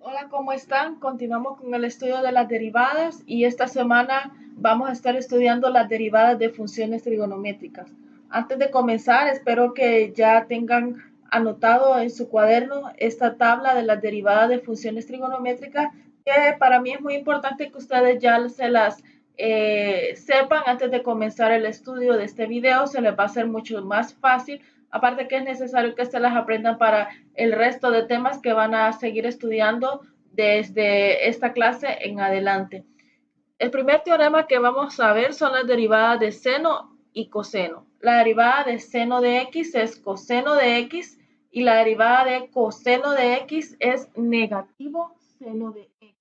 Hola, ¿cómo están? Continuamos con el estudio de las derivadas y esta semana vamos a estar estudiando las derivadas de funciones trigonométricas. Antes de comenzar, espero que ya tengan anotado en su cuaderno esta tabla de las derivadas de funciones trigonométricas, que para mí es muy importante que ustedes ya se las sepan antes de comenzar el estudio de este video. Se les va a hacer mucho más fácil. Aparte que es necesario que se las aprendan para el resto de temas que van a seguir estudiando desde esta clase en adelante. El primer teorema que vamos a ver son las derivadas de seno y coseno. La derivada de seno de x es coseno de x y la derivada de coseno de x es negativo seno de x.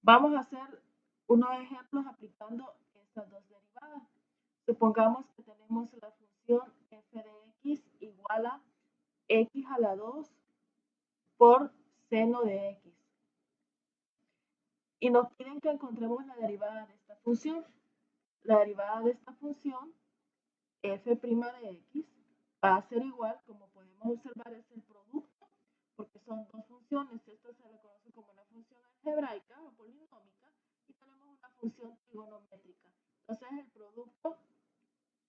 Vamos a hacer unos ejemplos aplicando estas dos derivadas. Supongamos que tenemos la función f de x igual a x a la 2 por seno de x. Y nos piden que encontremos la derivada de esta función. La derivada de esta función, f' de x, va a ser igual, como podemos observar, es el producto, porque son dos funciones. Esto se le conoce como una función algebraica o polinómica, y tenemos una función trigonométrica. Entonces, el producto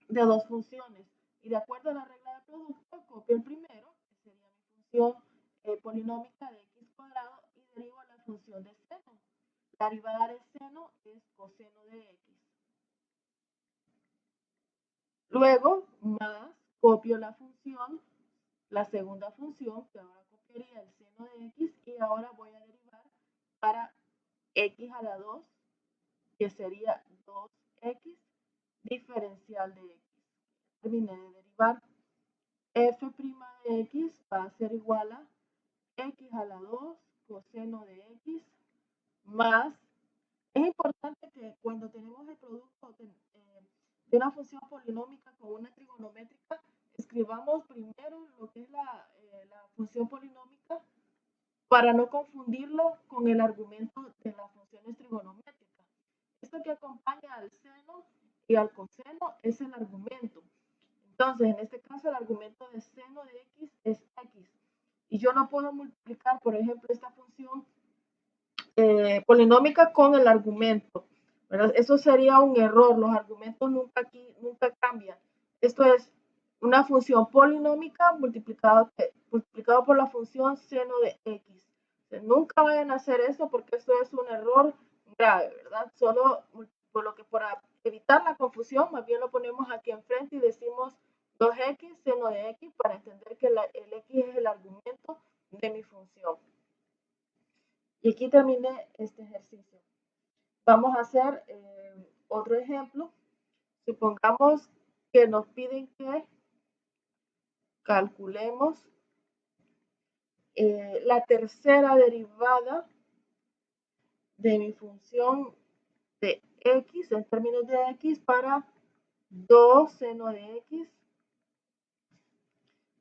de dos funciones. Y de acuerdo a la regla de producto, copio el primero, que sería mi función polinómica de x cuadrado, y derivo la función de seno. La derivada de seno es coseno de x. Luego, más, copio la función, la segunda función, que ahora copiaría el seno de x, y ahora voy a derivar para x a la 2, que sería 2x diferencial de x. Terminé de derivar. F' de x va a ser igual a x a la 2 coseno de x más. Es importante que cuando tenemos el producto de una función polinómica con una trigonométrica, escribamos primero lo que es la función polinómica para no confundirlo con el argumento de las funciones trigonométricas. Esto que acompaña al seno y al coseno es el argumento. Entonces, en este caso, el argumento de seno de x es x. Y yo no puedo multiplicar, por ejemplo, esta función polinómica con el argumento, ¿verdad? Eso sería un error. Los argumentos nunca cambian. Esto es una función polinómica multiplicado por la función seno de x. Nunca vayan a hacer eso porque esto es un error grave, ¿verdad? Solo por lo que para evitar la confusión, más bien lo ponemos aquí enfrente y decimos 2x seno de x para entender que el x es el argumento de mi función. Y aquí terminé este ejercicio. Vamos a hacer otro ejemplo. Supongamos que nos piden que calculemos la tercera derivada de mi función de x en términos de x para 2 seno de x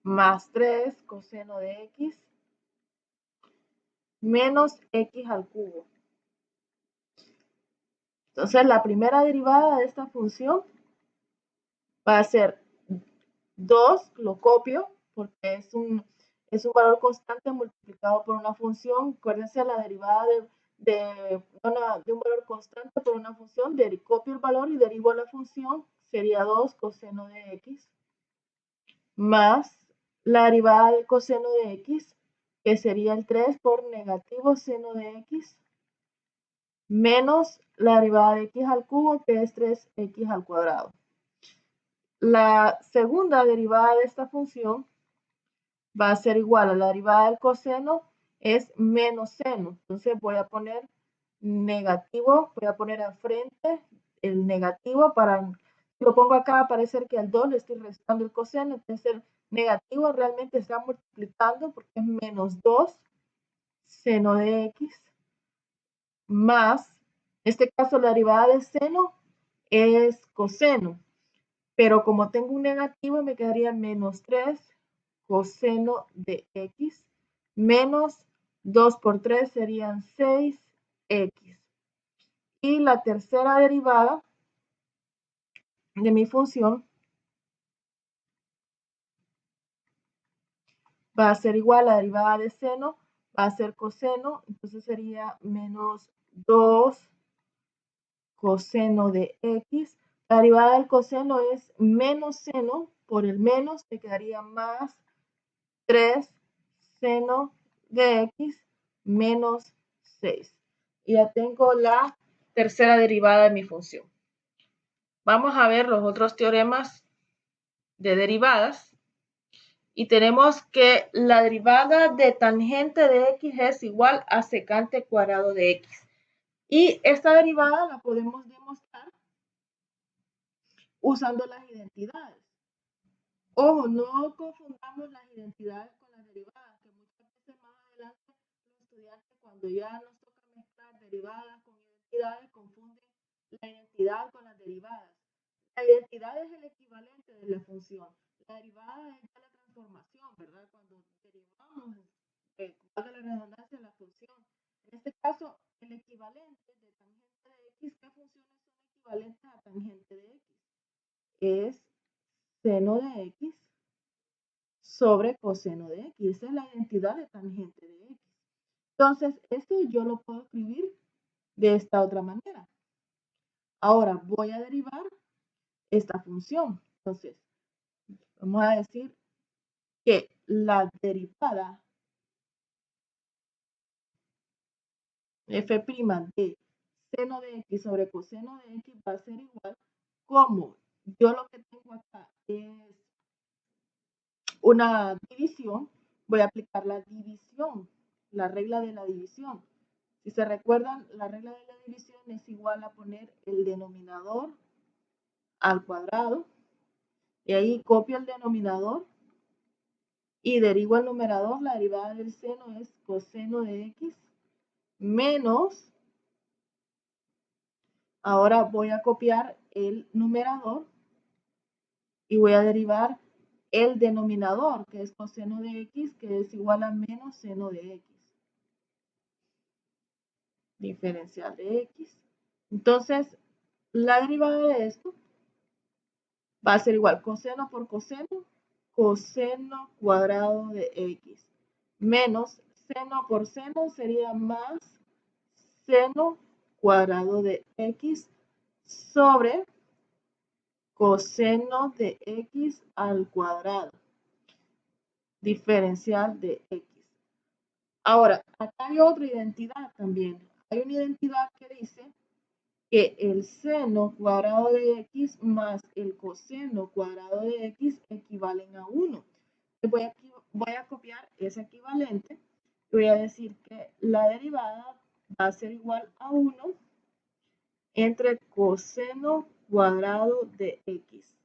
más 3 coseno de x menos x al cubo. Entonces, la primera derivada de esta función va a ser 2, lo copio porque es un valor constante multiplicado por una función. Acuérdense, la derivada de un valor constante por una función, copio el valor y derivo la función, sería 2 coseno de x, más la derivada del coseno de x, que sería el 3 por negativo seno de x, menos la derivada de x al cubo, que es 3x al cuadrado. La segunda derivada de esta función va a ser igual a la derivada del coseno, es menos seno. Entonces voy a poner negativo, voy a poner al frente el negativo para, si lo pongo acá, va a parecer que al 2 le estoy restando el coseno, entonces el negativo realmente está multiplicando porque es menos 2 seno de x más, en este caso la derivada de seno es coseno, pero como tengo un negativo me quedaría menos 3 coseno de x menos 2 por 3 serían 6x. Y la tercera derivada de mi función va a ser igual a la derivada de seno, va a ser coseno, entonces sería menos 2 coseno de x. La derivada del coseno es menos seno, por el menos te quedaría más 3 seno de x menos 6. Y ya tengo la tercera derivada de mi función. Vamos a ver los otros teoremas de derivadas. Y tenemos que la derivada de tangente de x es igual a secante cuadrado de x. Y esta derivada la podemos demostrar usando las identidades. Ojo, no confundamos las identidades con las derivadas, que muchas veces más adelante los estudiantes, cuando ya nos toca mezclar derivadas con identidades, confunden la identidad con las derivadas. La identidad es el equivalente de la función. La derivada es ya la transformación, ¿verdad? Cuando derivamos, valga la redundancia, la función. En este caso, el equivalente de tangente de x, ¿qué funciones son equivalentes a tangente de x? Es seno de x sobre coseno de x. Esa es la identidad de tangente de x. Entonces, esto yo lo puedo escribir de esta otra manera. Ahora voy a derivar esta función. Entonces, vamos a decir que la derivada f' de seno de x sobre coseno de x va a ser igual como yo lo que tengo acá es una división, voy a aplicar la división, la regla de la división. Si se recuerdan, la regla de la división es igual a poner el denominador al cuadrado y ahí copio el denominador y derivo el numerador. La derivada del seno es coseno de x menos, ahora voy a copiar el numerador y voy a derivar el denominador, que es coseno de x, que es igual a menos seno de x. Diferencial de x. Entonces, la derivada de esto va a ser igual coseno por coseno, coseno cuadrado de x, menos seno por seno sería más seno cuadrado de x sobre coseno de x al cuadrado, diferencial de x. Ahora, acá hay otra identidad también. Hay una identidad que dice que el seno cuadrado de x más el coseno cuadrado de x equivalen a 1. Voy a copiar ese equivalente. Voy a decir que la derivada va a ser igual a 1 entre coseno cuadrado de x.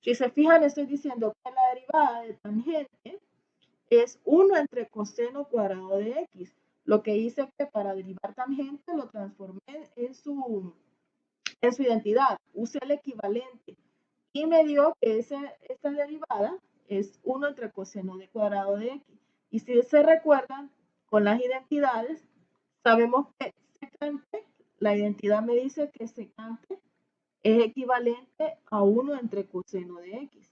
Si se fijan, estoy diciendo que la derivada de tangente es 1 entre coseno cuadrado de x. Lo que hice es que para derivar tangente lo transformé en su identidad. Usé el equivalente y me dio que esta derivada es 1 entre coseno de cuadrado de x. Y si se recuerdan, con las identidades, sabemos que secante, la identidad me dice que secante es equivalente a 1 entre coseno de x.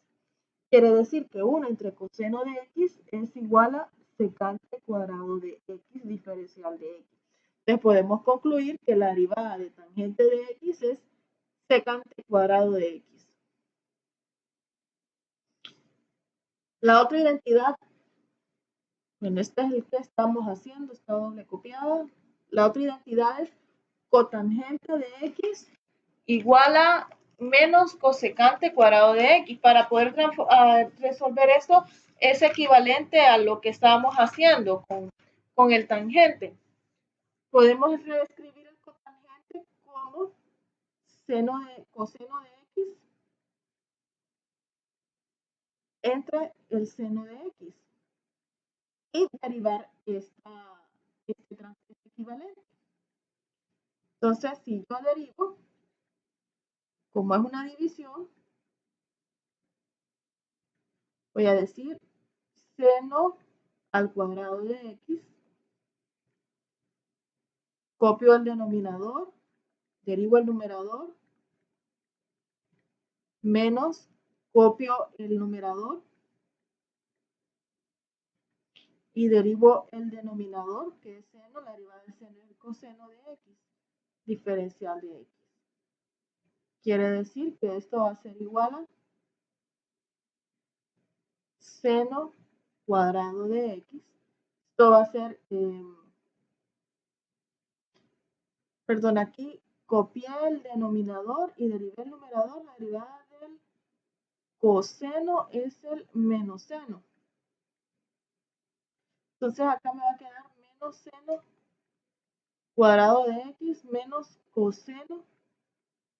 Quiere decir que 1 entre coseno de x es igual a secante cuadrado de x diferencial de x. Entonces podemos concluir que la derivada de tangente de x es secante cuadrado de x. La otra identidad, bueno, este es el que estamos haciendo, está doble copiado. La otra identidad es cotangente de x igual a menos cosecante cuadrado de x. Para poder resolver esto es equivalente a lo que estábamos haciendo con el tangente. Podemos reescribir el cotangente como coseno de x entre el seno de x y derivar este equivalente. Entonces, si yo derivo, como es una división, voy a decir seno al cuadrado de x, copio el denominador, derivo el numerador, menos copio el numerador y derivo el denominador, que es seno, la derivada del seno es el coseno de x, diferencial de x. Quiere decir que esto va a ser igual a seno cuadrado de x. Esto va a ser, perdón, aquí copié el denominador y derivé el numerador. La derivada del coseno es el menos seno. Entonces acá me va a quedar menos seno cuadrado de x menos coseno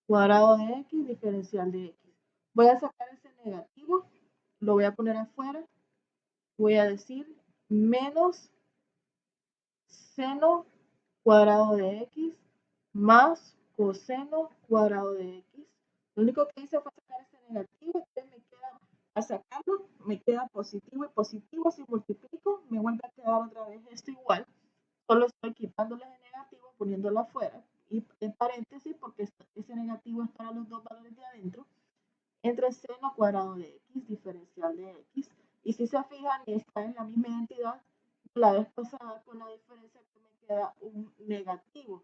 cuadrado de x diferencial de x. Voy a sacar ese negativo, lo voy a poner afuera. Voy a decir menos seno cuadrado de x más coseno cuadrado de x. Lo único que hice fue sacar ese negativo, entonces me queda, a sacarlo, me queda positivo y positivo. Si multiplico, me vuelve a quedar otra vez esto igual. Solo estoy quitándole el negativo, poniéndolo afuera y en paréntesis porque ese negativo es para los dos valores de adentro, entre seno cuadrado de x diferencial de x. Y si se fijan, esta es la misma identidad de la vez pasada, con la diferencia que me queda un negativo.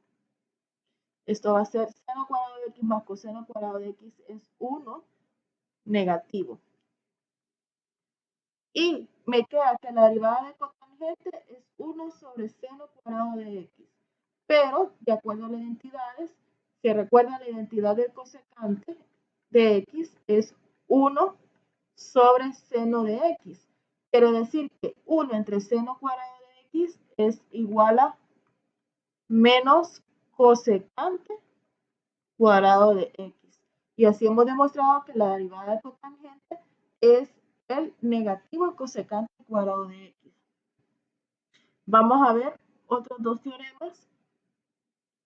Esto va a ser seno cuadrado de x más coseno cuadrado de x es 1 negativo. Y me queda que la derivada de cotangente es 1 sobre seno cuadrado de x. Pero, de acuerdo a las identidades, si recuerdan, la identidad del cosecante de x es 1 sobre seno de x. Quiere decir que 1 entre seno cuadrado de x es igual a menos cosecante cuadrado de x. Y así hemos demostrado que la derivada de cotangente es el negativo cosecante cuadrado de x. Vamos a ver otros dos teoremas.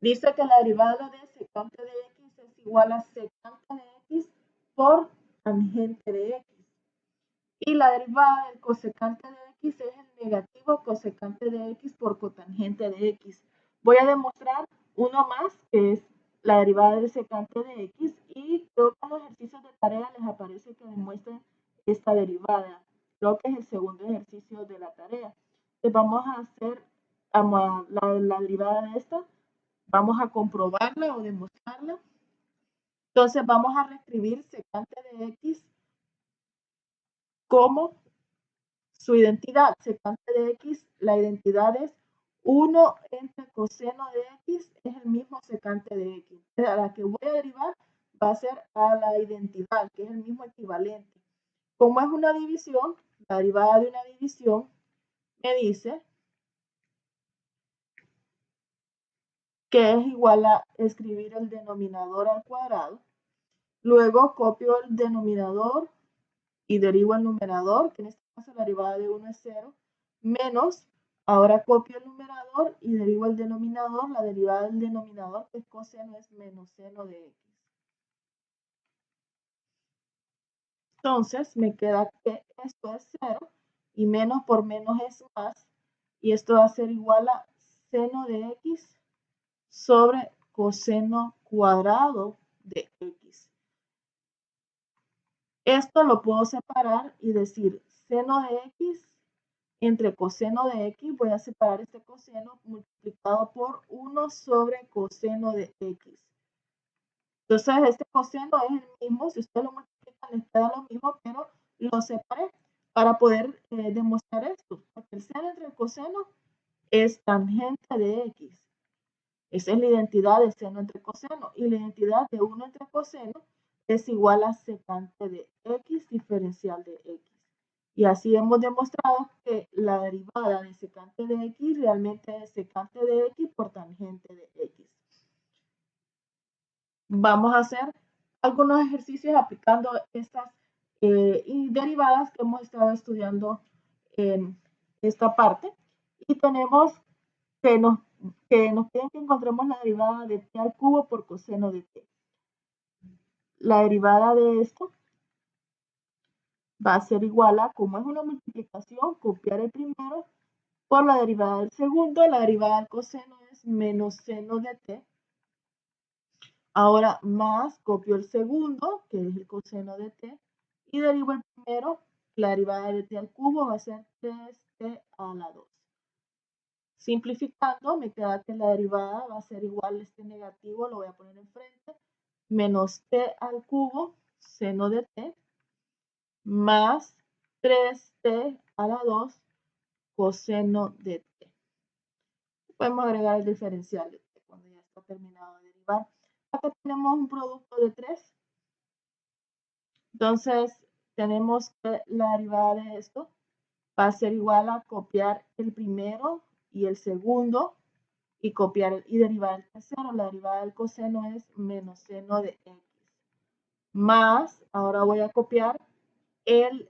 Dice que la derivada de secante de x es igual a secante de x por tangente de x. Y la derivada del cosecante de x es el negativo cosecante de x por cotangente de x. Voy a demostrar uno más, que es la derivada del secante de x, y creo que en los ejercicios de tarea les aparece que demuestren esta derivada. Creo que es el segundo ejercicio de la tarea. Entonces vamos a hacer la derivada de esta. Vamos a comprobarla o demostrarla. Entonces vamos a reescribir secante de x como su identidad. Secante de x, la identidad es 1 entre coseno de x, es el mismo secante de x. A la que voy a derivar va a ser a la identidad, que es el mismo equivalente. Como es una división, la derivada de una división me dice que es igual a escribir el denominador al cuadrado. Luego copio el denominador y derivo el numerador, que en este caso la derivada de 1 es 0, menos, ahora copio el numerador y derivo el denominador. La derivada del denominador, que es coseno, es menos seno de x. Entonces me queda que esto es 0 y menos por menos es más, y esto va a ser igual a seno de x sobre coseno cuadrado de x. Esto lo puedo separar y decir seno de x entre coseno de x. Voy a separar este coseno multiplicado por 1 sobre coseno de x. Entonces este coseno es el mismo, si ustedes lo multiplican les queda lo mismo, pero lo separé para poder demostrar esto, porque el seno entre el coseno es tangente de x. Esa es la identidad de seno entre coseno, y la identidad de 1 entre coseno es igual a secante de x diferencial de x. Y así hemos demostrado que la derivada de secante de x realmente es secante de x por tangente de x. Vamos a hacer algunos ejercicios aplicando estas derivadas que hemos estado estudiando en esta parte. Y tenemos que nos piden que encontremos la derivada de t al cubo por coseno de t. La derivada de esto va a ser igual a, como es una multiplicación, copiar el primero por la derivada del segundo. La derivada del coseno es menos seno de t. Ahora más, copio el segundo, que es el coseno de t, y derivo el primero. La derivada de t al cubo va a ser 3t t a la 2. Simplificando, me queda que la derivada va a ser igual a este negativo, lo voy a poner enfrente, menos t al cubo, seno de t, más 3t a la 2, coseno de t. Podemos agregar el diferencial de t cuando ya está terminado de derivar. Acá tenemos un producto de 3. Entonces, tenemos que la derivada de esto va a ser igual a copiar el primero y el segundo y copiar y derivar el tercero. La derivada del coseno es menos seno de x. Más, ahora voy a copiar el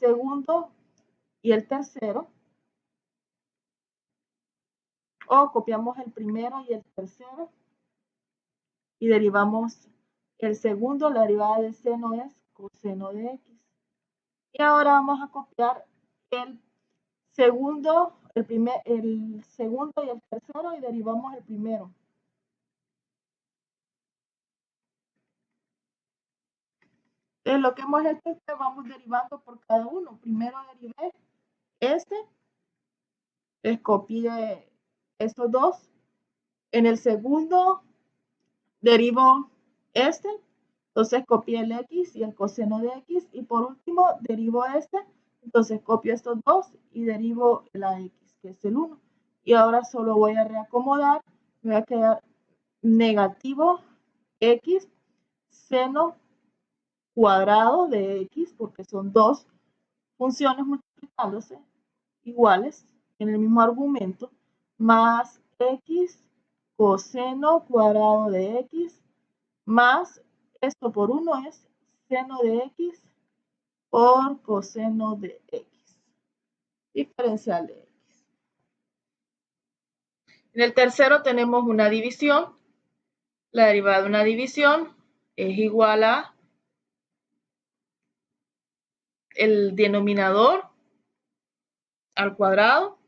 segundo y el tercero. O copiamos el primero y el tercero y derivamos el segundo. La derivada del seno es coseno de x. Y ahora vamos a copiar el segundo, el segundo y el tercero y derivamos el primero. Entonces lo que hemos hecho es que vamos derivando por cada uno. Primero derivé este, copié estos dos. En el segundo derivo este, entonces copié el x y el coseno de x. Y por último derivo este, entonces copio estos dos y derivo la x, que es el 1. Y ahora solo voy a reacomodar, me va a quedar negativo x seno cuadrado de x, porque son dos funciones multiplicándose iguales en el mismo argumento, más x coseno cuadrado de x, más esto por 1 es seno de x por coseno de x, diferencial de x. En el tercero tenemos una división. La derivada de una división es igual a el denominador al cuadrado.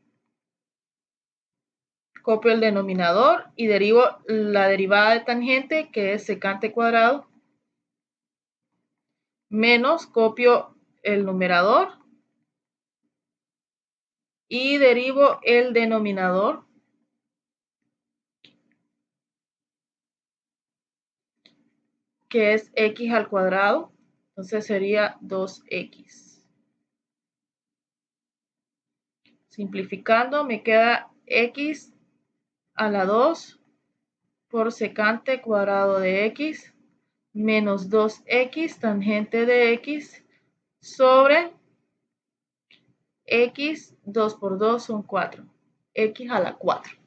Copio el denominador y derivo la derivada de tangente, que es secante cuadrado, menos copio el numerador y derivo el denominador, que es x al cuadrado, entonces sería 2x. Simplificando, me queda x a la 2 por secante cuadrado de x menos 2x tangente de x sobre x, 2 por 2 son 4, x a la 4.